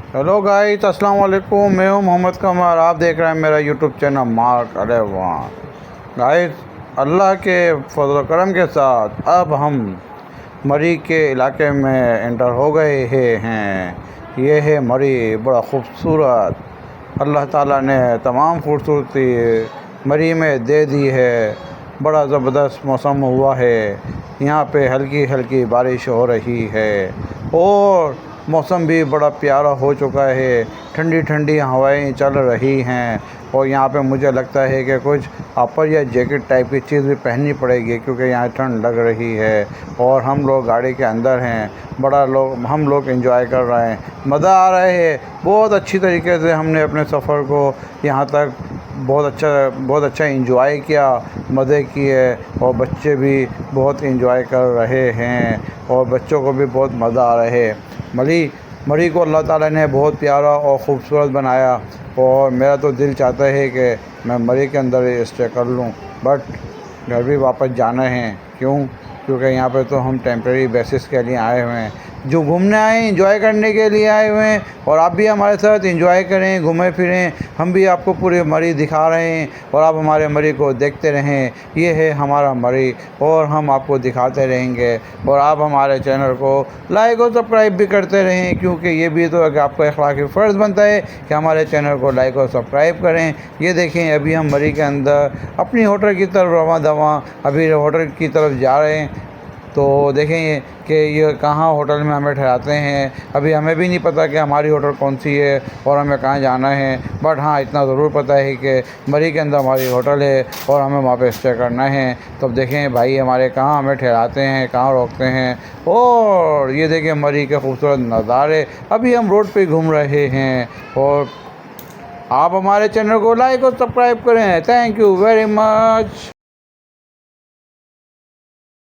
Hello guys, अस्सलाम वालेकुम। मैं हूं मोहम्मद कमर। आप देख रहे हैं मेरा यूट्यूब चैनल मार्क अलेवान। गाइस, अल्लाह के फजल करम के साथ अब हम मरी के इलाके में एंटर हो गए हैं। ये है मरी, बड़ा ख़ूबसूरत। अल्लाह ताला ने तमाम खूबसूरती मरी में दे दी है। बड़ा ज़बरदस्त मौसम हुआ है। यहाँ पे हल्की हल्की बारिश हो रही है और मौसम भी बड़ा प्यारा हो चुका है। ठंडी ठंडी हवाएं चल रही हैं और यहाँ पे मुझे लगता है कि कुछ अपर या जैकेट टाइप की चीज़ भी पहननी पड़ेगी, क्योंकि यहाँ ठंड लग रही है। और हम लोग गाड़ी के अंदर हैं, हम लोग एंजॉय कर रहे हैं, मज़ा आ रहा है। बहुत अच्छी तरीके से हमने अपने सफ़र को यहाँ तक बहुत अच्छा एंजॉय किया, मज़े किए। और बच्चे भी बहुत एंजॉय कर रहे हैं और बच्चों को भी बहुत मज़ा आ रहा है। मरी को अल्लाह ताला ने बहुत प्यारा और ख़ूबसूरत बनाया और मेरा तो दिल चाहता है कि मैं मरी के अंदर स्टे कर लूँ, बट घर भी वापस जाना है। क्योंकि यहाँ पे तो हम टेम्परेरी बेसिस के लिए आए हुए हैं, जो घूमने आए, एंजॉय करने के लिए आए हुए हैं। और आप भी हमारे साथ एंजॉय करें, घूमें फिरें। हम भी आपको पूरे मरी दिखा रहे हैं और आप हमारे मरी को देखते रहें। ये है हमारा मरी और हम आपको दिखाते रहेंगे। और आप हमारे चैनल को लाइक और सब्सक्राइब भी करते रहें, क्योंकि ये भी तो आपको अखलाकी फ़र्ज़ बनता है कि हमारे चैनल को लाइक और सब्सक्राइब करें। ये देखें, अभी हम मरी के अंदर अपनी होटल की तरफ रवां दवां अभी होटल की तरफ जा रहे हैं। तो देखें कि ये कहाँ होटल में हमें ठहराते हैं। अभी हमें भी नहीं पता कि हमारी होटल कौन सी है और हमें कहाँ जाना है, बट हाँ इतना ज़रूर पता है कि मरी के अंदर हमारी होटल है और हमें वहाँ पे स्टे करना है। तो अब देखें भाई हमारे कहाँ हमें ठहराते हैं, कहाँ रोकते हैं। और ये देखें मरी के खूबसूरत नज़ारे। अभी हम रोड पे घूम रहे हैं और आप हमारे चैनल को लाइक और सब्सक्राइब करें। Thank you very much.